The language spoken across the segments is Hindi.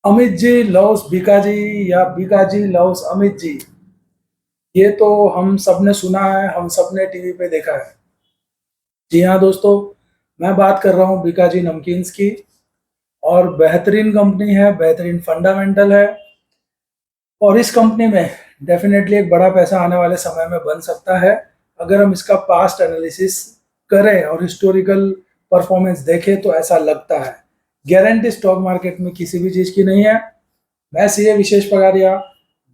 अमित जी लव्स बीकाजी या बीकाजी लव्स अमित जी। ये तो हम सबने सुना है, हम सबने टीवी पे देखा है। जी हाँ दोस्तों, मैं बात कर रहा हूँ बीकाजी नमकीन्स की। और बेहतरीन कंपनी है, बेहतरीन फंडामेंटल है। और इस कंपनी में डेफिनेटली एक बड़ा पैसा आने वाले समय में बन सकता है, अगर हम इसका पास्ट एनालिसिस करें और हिस्टोरिकल परफॉर्मेंस देखें तो ऐसा लगता है। गारंटी स्टॉक मार्केट में किसी भी चीज़ की नहीं है। मैं सीए विशेष पगारिया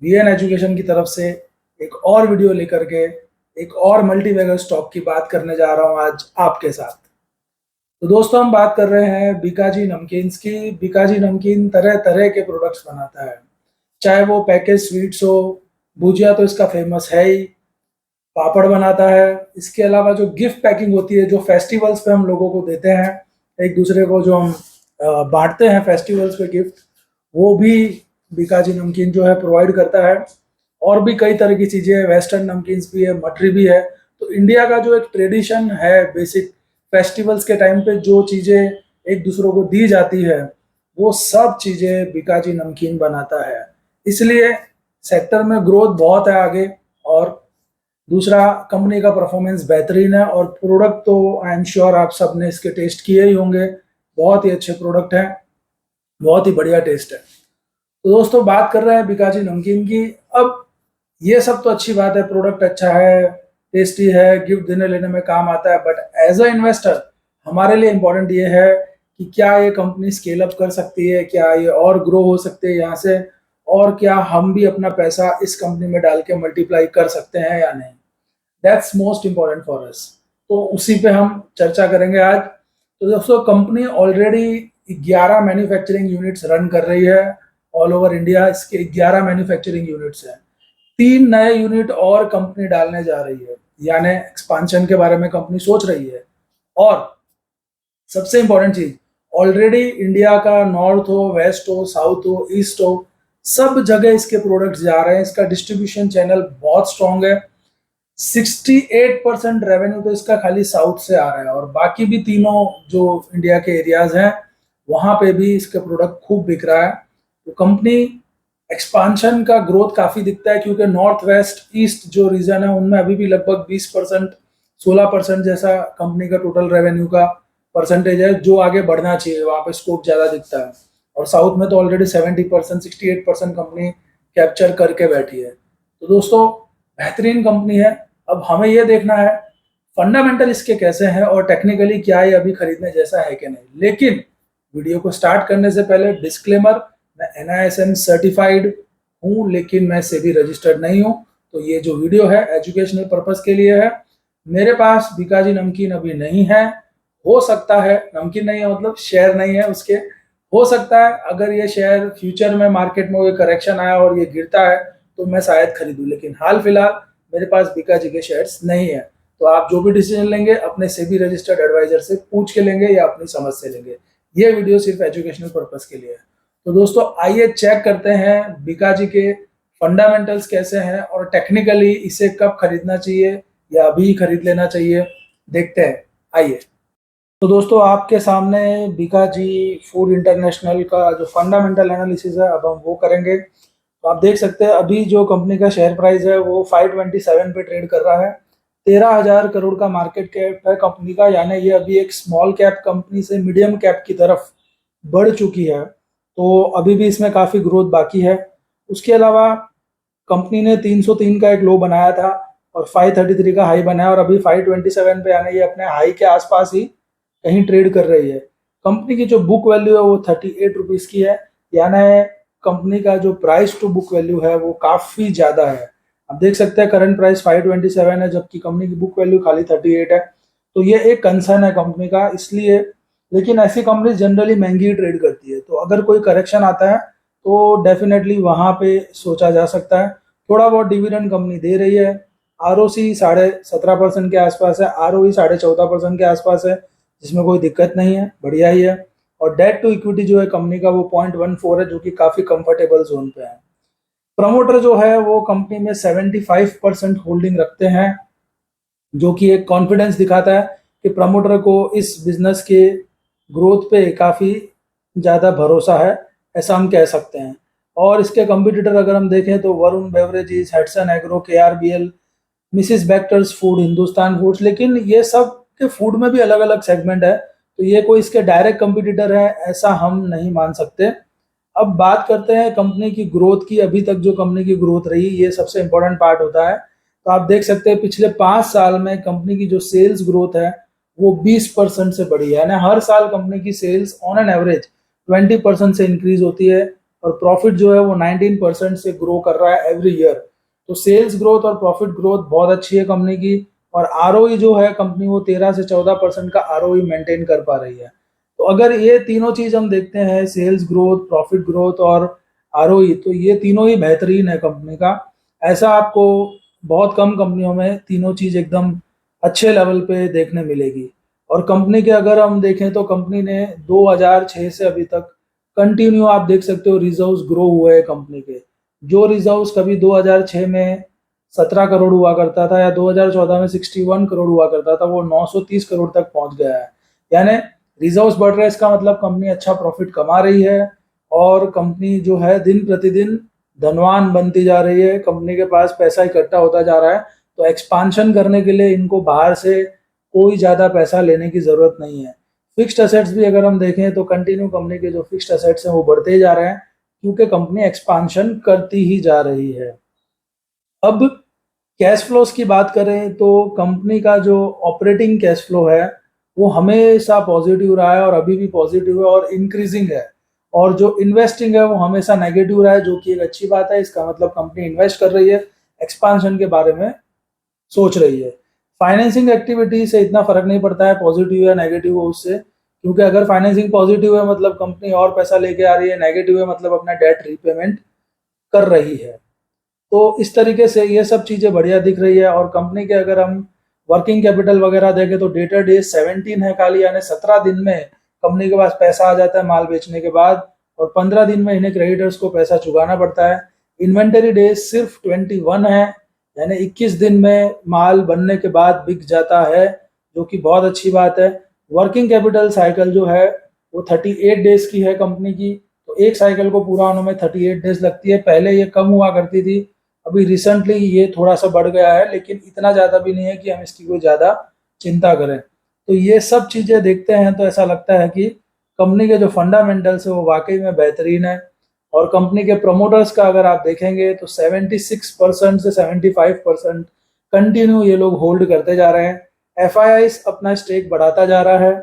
बीएन एजुकेशन की तरफ से एक और वीडियो लेकर के एक और मल्टीवैगर स्टॉक की बात करने जा रहा हूं आज आपके साथ। तो दोस्तों, हम बात कर रहे हैं बीकाजी नमकीन्स की। बीकाजी नमकीन तरह तरह के प्रोडक्ट्स बनाता है, चाहे वो पैकेज स्वीट्स हो, भुजिया तो इसका फेमस है ही, पापड़ बनाता है। इसके अलावा जो गिफ्ट पैकिंग होती है, जो फेस्टिवल्स पे हम लोगों को देते हैं, एक दूसरे को जो हम बांटते हैं फेस्टिवल्स पे गिफ्ट, वो भी बीकाजी नमकीन जो है प्रोवाइड करता है। और भी कई तरह की चीज़ें, वेस्टर्न नमकीन्स भी है, मठरी भी है। तो इंडिया का जो एक ट्रेडिशन है, बेसिक फेस्टिवल्स के टाइम पे जो चीज़ें एक दूसरों को दी जाती है, वो सब चीज़ें बीकाजी नमकीन बनाता है। इसलिए सेक्टर में ग्रोथ बहुत है आगे। और दूसरा, कंपनी का परफॉर्मेंस बेहतरीन है। और प्रोडक्ट तो आई एम श्योर आप सब ने इसके टेस्ट किए ही होंगे। बहुत ही अच्छे प्रोडक्ट हैं, बहुत ही बढ़िया टेस्ट है। तो दोस्तों, बात कर रहे हैं बीकाजी नमकीन की। अब ये सब तो अच्छी बात है, प्रोडक्ट अच्छा है, टेस्टी है, गिफ्ट देने लेने में काम आता है। बट एज अ इन्वेस्टर हमारे लिए इम्पोर्टेंट ये है कि क्या ये कंपनी स्केल अप कर सकती है, क्या ये और ग्रो हो सकते हैं यहाँ से, और क्या हम भी अपना पैसा इस कंपनी में डाल के मल्टीप्लाई कर सकते हैं या नहीं। That's most important for us. तो उसी पे हम चर्चा करेंगे आज। तो दोस्तों, company already 11 manufacturing units run कर रही है ऑल ओवर इंडिया। इसके 11 मैन्युफैक्चरिंग यूनिट्स हैं। 3 नए यूनिट और कंपनी डालने जा रही है, यानी एक्सपांशन के बारे में कंपनी सोच रही है। और सबसे इंपॉर्टेंट चीज, ऑलरेडी इंडिया का नॉर्थ हो, वेस्ट हो, साउथ हो, ईस्ट हो, सब जगह इसके प्रोडक्ट्स जा रहे हैं। इसका डिस्ट्रीब्यूशन चैनल बहुत स्ट्रांग है। 68% रेवेन्यू तो इसका खाली साउथ से आ रहा है, और बाकी भी तीनों जो इंडिया के एरियाज हैं वहां पे भी इसके प्रोडक्ट खूब बिक रहा है। तो कंपनी एक्सपांशन का ग्रोथ काफी दिखता है, क्योंकि नॉर्थ वेस्ट ईस्ट जो रीजन है उनमें अभी भी लगभग 20%, 16% जैसा कंपनी का टोटल रेवेन्यू का परसेंटेज है, जो आगे बढ़ना चाहिए, वहां पे स्कोप ज्यादा दिखता है। और साउथ में तो ऑलरेडी 70%, 68% कंपनी कैप्चर करके बैठी है। तो दोस्तों, बेहतरीन कंपनी है। अब हमें यह देखना है फंडामेंटल इसके कैसे हैं, और टेक्निकली क्या ये अभी खरीदने जैसा है कि नहीं। लेकिन वीडियो को स्टार्ट करने से पहले डिस्क्लेमर, मैं एनआईएसएम सर्टिफाइड हूँ, लेकिन मैं सेबी रजिस्टर्ड नहीं हूँ। तो ये जो वीडियो है एजुकेशनल पर्पस के लिए है। मेरे पास बीकाजी नमकीन अभी नहीं है। हो सकता है, नमकीन नहीं है मतलब शेयर नहीं है उसके, हो सकता है अगर ये शेयर फ्यूचर में मार्केट में कोई करेक्शन आया और ये गिरता है तो मैं शायद खरीदूं। लेकिन हाल फिलहाल मेरे पास बीकाजी के शेयर्स नहीं है। तो आप जो भी डिसीजन लेंगे अपने सेबी रजिस्टर्ड एडवाइजर से पूछ के लेंगे या अपनी समझ से लेंगे। ये वीडियो सिर्फ एजुकेशनल पर्पस के लिए है। तो दोस्तों, आइए चेक करते हैं बीकाजी के फंडामेंटल्स कैसे हैं, और टेक्निकली इसे कब खरीदना चाहिए या अभी खरीद लेना चाहिए, देखते हैं। आइए। तो दोस्तों, आपके सामने बीकाजी फूड इंटरनेशनल का जो फंडामेंटल एनालिसिस है, अब हम वो करेंगे। तो आप देख सकते हैं अभी जो कंपनी का शेयर प्राइस है वो 527 पे ट्रेड कर रहा है। 13,000 करोड़ का मार्केट कैप है कंपनी का, यानी ये अभी एक स्मॉल कैप कंपनी से मीडियम कैप की तरफ बढ़ चुकी है। तो अभी भी इसमें काफ़ी ग्रोथ बाकी है। उसके अलावा कंपनी ने 303 का एक लो बनाया था और 533 का हाई बनाया, और अभी 527 पे यानी ये अपने हाई के आसपास ही कहीं ट्रेड कर रही है। कंपनी की जो बुक वैल्यू है वो 38 रुपीज़ की है, यानी कंपनी का जो प्राइस टू बुक वैल्यू है वो काफ़ी ज़्यादा है। आप देख सकते हैं करंट प्राइस 527 है, जबकि कंपनी की बुक वैल्यू खाली 38 है। तो ये एक कंसर्न है कंपनी का, इसलिए। लेकिन ऐसी कंपनी जनरली महंगी ट्रेड करती है, तो अगर कोई करेक्शन आता है तो डेफिनेटली वहाँ पे सोचा जा सकता है। थोड़ा बहुत डिविडेंड कंपनी दे रही है। आरओसी 17.5% के आसपास है, आरओई 14.5% के आसपास है, जिसमें कोई दिक्कत नहीं है, बढ़िया ही है। और डेट टू इक्विटी जो है कंपनी का वो 0.14 है, जो कि काफ़ी कंफर्टेबल जोन पे है। प्रमोटर जो है वो कंपनी में 75% होल्डिंग रखते हैं, जो कि एक कॉन्फिडेंस दिखाता है कि प्रमोटर को इस बिजनेस के ग्रोथ पे काफ़ी ज़्यादा भरोसा है। ऐसा हम कह सकते हैं। और इसके कंपटीटर अगर हम देखें तो Varun beverages, Hatsun agro, KRBL, Mrs Bectors food, Hindustan foods, लेकिन ये सब के फूड में भी अलग अलग सेगमेंट है, तो ये कोई इसके डायरेक्ट कंपटीटर है ऐसा हम नहीं मान सकते। अब बात करते हैं कंपनी की ग्रोथ की। अभी तक जो कंपनी की ग्रोथ रही, ये सबसे इंपॉर्टेंट पार्ट होता है। तो आप देख सकते हैं पिछले 5 साल में कंपनी की जो सेल्स ग्रोथ है वो 20% से बढ़ी है, यानी हर साल कंपनी की सेल्स ऑन एन एवरेज 20% से इंक्रीज होती है, और प्रॉफिट जो है वो 19% से ग्रो कर रहा है एवरी ईयर। तो सेल्स ग्रोथ और प्रॉफिट ग्रोथ बहुत अच्छी है कंपनी की, और आरओई जो है कंपनी वो 13 से 14% का आरओई मेंटेन कर पा रही है। तो अगर ये तीनों चीज हम देखते हैं, सेल्स ग्रोथ, प्रॉफिट ग्रोथ और आरओई, तो ये तीनों ही बेहतरीन है कंपनी का। ऐसा आपको बहुत कम कंपनियों में तीनों चीज एकदम अच्छे लेवल पे देखने मिलेगी। और कंपनी के अगर हम देखें तो कंपनी ने 2006 से अभी तक कंटिन्यू, आप देख सकते हो, रिजर्व्स ग्रो हुए हैं कंपनी के। जो रिजर्व्स कभी 2006 में 17 करोड़ हुआ करता था या 2014 में 61 करोड़ हुआ करता था, वो 930 करोड़ तक पहुंच गया है। यानी रिजर्व्स बढ़ रहे हैं, इसका मतलब कंपनी अच्छा प्रॉफिट कमा रही है, और कंपनी जो है दिन प्रतिदिन धनवान बनती जा रही है, कंपनी के पास पैसा इकट्ठा होता जा रहा है। तो एक्सपांशन करने के लिए इनको बाहर से कोई ज़्यादा पैसा लेने की ज़रूरत नहीं है। फिक्स्ड असेट्स भी अगर हम देखें तो कंटिन्यू कंपनी के जो फिक्स्ड असेट्स हैं वो बढ़ते ही जा रहे हैं, क्योंकि कंपनी एक्सपांशन करती ही जा रही है। अब कैश फ्लोज की बात करें तो कंपनी का जो ऑपरेटिंग कैश फ्लो है वो हमेशा पॉजिटिव रहा है, और अभी भी पॉजिटिव है और इंक्रीजिंग है। और जो इन्वेस्टिंग है वो हमेशा नेगेटिव रहा है, जो कि एक अच्छी बात है। इसका मतलब कंपनी इन्वेस्ट कर रही है, एक्सपांशन के बारे में सोच रही है। फाइनेंसिंग एक्टिविटी से इतना फर्क नहीं पड़ता है पॉजिटिव या नेगेटिव हो उससे, क्योंकि अगर फाइनेंसिंग पॉजिटिव है मतलब कंपनी और पैसा लेके आ रही है, नेगेटिव है मतलब अपना डेट रीपेमेंट कर रही है। तो इस तरीके से ये सब चीज़ें बढ़िया दिख रही है। और कंपनी के अगर हम वर्किंग कैपिटल वगैरह देखें तो डेटर डेज 17 है खाली, यानी 17 दिन में कंपनी के पास पैसा आ जाता है माल बेचने के बाद, और 15 दिन में इन्हें क्रेडिटर्स को पैसा चुकाना पड़ता है। इन्वेंटरी डेज सिर्फ 21 है, यानी 21 दिन में माल बनने के बाद बिक जाता है, जो कि बहुत अच्छी बात है। वर्किंग कैपिटल साइकिल जो है वो 38 डेज की है कंपनी की, तो एक साइकिल को पूरा होने में 38 डेज लगती है। पहले ये कम हुआ करती थी, अभी रिसेंटली ये थोड़ा सा बढ़ गया है, लेकिन इतना ज़्यादा भी नहीं है कि हम इसकी कोई ज़्यादा चिंता करें। तो ये सब चीज़ें देखते हैं तो ऐसा लगता है कि कंपनी के जो फंडामेंटल्स है वो वाकई में बेहतरीन है। और कंपनी के प्रमोटर्स का अगर आप देखेंगे तो 76% से 75% कंटिन्यू ये लोग होल्ड करते जा रहे हैं। एफ अपना स्टेक बढ़ाता जा रहा है,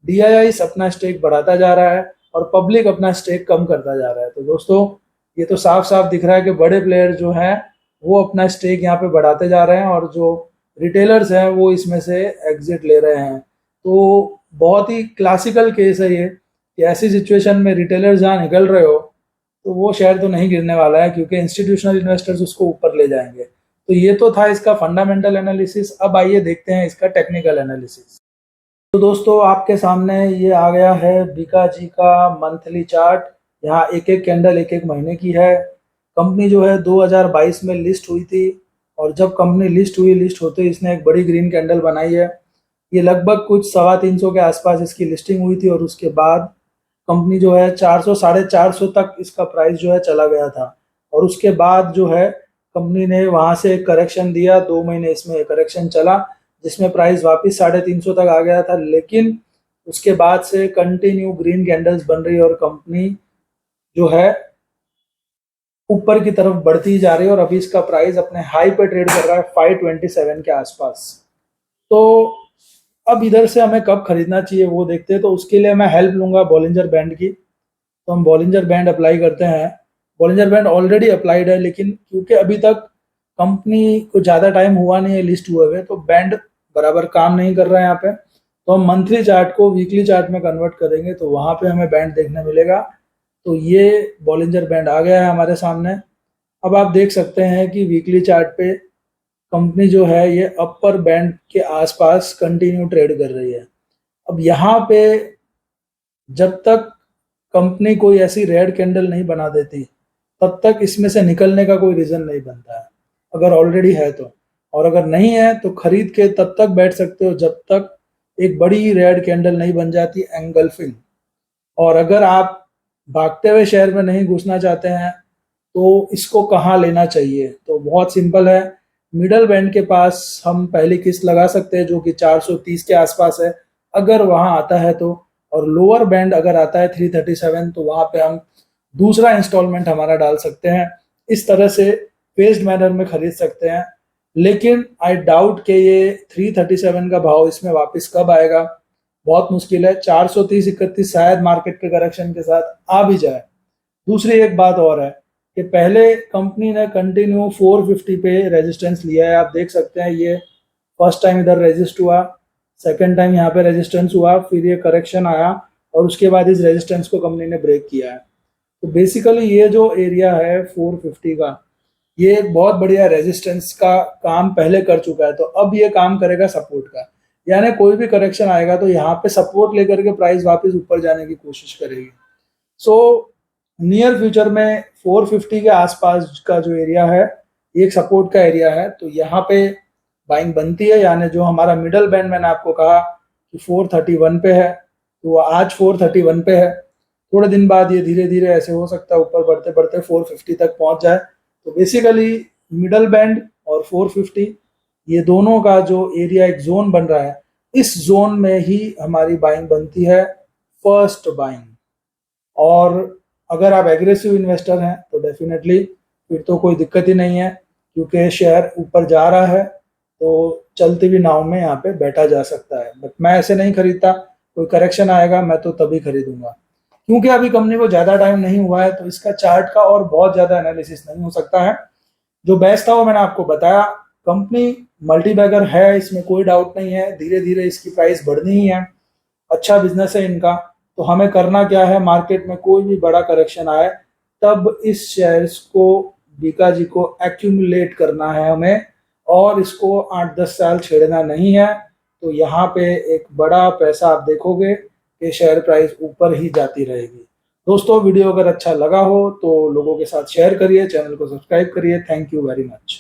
डी अपना स्टेक बढ़ाता जा रहा है, और पब्लिक अपना स्टेक कम करता जा रहा है। तो दोस्तों ये तो साफ साफ दिख रहा है कि बड़े प्लेयर जो हैं वो अपना स्टेक यहाँ पे बढ़ाते जा रहे हैं, और जो रिटेलर्स हैं वो इसमें से एग्जिट ले रहे हैं। तो बहुत ही क्लासिकल केस है ये, कि ऐसी सिचुएशन में रिटेलर्स जहाँ निकल रहे हो तो वो शेयर तो नहीं गिरने वाला है, क्योंकि इंस्टीट्यूशनल इन्वेस्टर्स उसको ऊपर ले जाएंगे। तो ये तो था इसका फंडामेंटल एनालिसिस। अब आइए देखते हैं इसका टेक्निकल एनालिसिस। तो दोस्तों आपके सामने ये आ गया है बीका जी का मंथली चार्ट। यहाँ एक एक कैंडल एक एक महीने की है। कंपनी जो है 2022 में लिस्ट हुई थी, और जब कंपनी लिस्ट होते ही इसने एक बड़ी ग्रीन कैंडल बनाई है। ये लगभग कुछ 350 के आसपास इसकी लिस्टिंग हुई थी, और उसके बाद कंपनी जो है 400 450 तक इसका प्राइस जो है चला गया था। और उसके बाद जो है कंपनी ने वहां से एक करेक्शन दिया, 2 महीने इसमें करेक्शन चला, जिसमें प्राइस वापस 350 तक आ गया था। लेकिन उसके बाद से कंटिन्यू ग्रीन कैंडल्स बन रही है, और कंपनी जो है ऊपर की तरफ बढ़ती जा रही है, और अभी इसका प्राइस अपने हाई पे ट्रेड कर रहा है 527 के आसपास। तो अब इधर से हमें कब खरीदना चाहिए वो देखते हैं। तो उसके लिए मैं हेल्प लूंगा बॉलिंजर बैंड की। तो हम बॉलिंजर बैंड अप्लाई करते हैं। बॉलिंजर बैंड ऑलरेडी अप्लाइड है, लेकिन क्योंकि अभी तक कंपनी को ज़्यादा टाइम हुआ नहीं है लिस्ट हुए हुए, तो बैंड बराबर काम नहीं कर रहा है यहाँ पे। तो हम मंथली चार्ट को वीकली चार्ट में कन्वर्ट करेंगे, तो वहाँ पे हमें बैंड देखने मिलेगा। तो ये बॉलिंजर बैंड आ गया है हमारे सामने। अब आप देख सकते हैं कि वीकली चार्ट पे कंपनी जो है ये अपर बैंड के आसपास कंटिन्यू ट्रेड कर रही है। अब यहाँ पे जब तक कंपनी कोई ऐसी रेड कैंडल नहीं बना देती, तब तक इसमें से निकलने का कोई रीजन नहीं बनता है, अगर ऑलरेडी है तो। और अगर नहीं है तो खरीद के तब तक बैठ सकते हो जब तक एक बड़ी रेड कैंडल नहीं बन जाती एंगल्फिंग। और अगर आप भागते हुए शेयर में नहीं घुसना चाहते हैं तो इसको कहाँ लेना चाहिए? तो बहुत सिंपल है, मिडल बैंड के पास हम पहली किस्त लगा सकते हैं जो कि 430 के आसपास है, अगर वहाँ आता है तो। और लोअर बैंड अगर आता है 337 तो वहाँ पे हम दूसरा इंस्टॉलमेंट हमारा डाल सकते हैं। इस तरह से फेज्ड मैनर में खरीद सकते हैं। लेकिन आई डाउट कि ये 337 का भाव इसमें वापस कब आएगा, बहुत मुश्किल है। 430-31 शायद मार्केट के करेक्शन के साथ आ भी जाए। दूसरी एक बात और है कि पहले कंपनी ने कंटिन्यू 450 पे रेजिस्टेंस लिया है, आप देख सकते हैं। ये फर्स्ट टाइम इधर रेजिस्ट हुआ, सेकंड टाइम यहाँ पे रेजिस्टेंस हुआ, फिर ये करेक्शन आया और उसके बाद इस रेजिस्टेंस को कंपनी ने ब्रेक किया है। तो बेसिकली ये जो एरिया है 450 का, ये एक बहुत बढ़िया रेजिस्टेंस का काम पहले कर चुका है, तो अब ये काम करेगा सपोर्ट का। यानी कोई भी करेक्शन आएगा तो यहाँ पे सपोर्ट लेकर के प्राइस वापस ऊपर जाने की कोशिश करेगी। सो नियर फ्यूचर में 450 के आसपास का जो एरिया है, ये एक सपोर्ट का एरिया है, तो यहाँ पे बाइंग बनती है। यानी जो हमारा मिडल बैंड मैंने आपको कहा कि 431 पे है, तो वो आज 431 पे है। थोड़े दिन बाद ये धीरे धीरे ऐसे हो सकता है ऊपर बढ़ते बढ़ते 450 तक पहुंच जाए। तो बेसिकली मिडल बैंड और 450 ये दोनों का जो एरिया एक जोन बन रहा है, इस जोन में ही हमारी बाइंग बनती है, फर्स्ट बाइंग। और अगर आप एग्रेसिव इन्वेस्टर हैं तो डेफिनेटली फिर तो कोई दिक्कत ही नहीं है, क्योंकि शेयर ऊपर जा रहा है तो चलती हुई नाव में यहाँ पे बैठा जा सकता है। बट मैं ऐसे नहीं खरीदता, कोई करेक्शन आएगा मैं तो तभी खरीदूंगा। क्योंकि अभी कंपनी को ज़्यादा टाइम नहीं हुआ है तो इसका चार्ट का और बहुत ज़्यादा एनालिसिस नहीं हो सकता है। जो बेस्ट था वो मैंने आपको बताया। कंपनी मल्टीबैगर है, इसमें कोई डाउट नहीं है, धीरे धीरे इसकी प्राइस बढ़नी ही है, अच्छा बिजनेस है इनका। तो हमें करना क्या है, मार्केट में कोई भी बड़ा करेक्शन आए तब इस शेयर्स को, बीका जी को एक्यूमुलेट करना है हमें, और इसको 8-10 साल छेड़ना नहीं है। तो यहाँ पे एक बड़ा पैसा आप देखोगे कि शेयर प्राइस ऊपर ही जाती रहेगी। दोस्तों वीडियो अगर अच्छा लगा हो तो लोगों के साथ शेयर करिए, चैनल को सब्सक्राइब करिए। Thank you very much.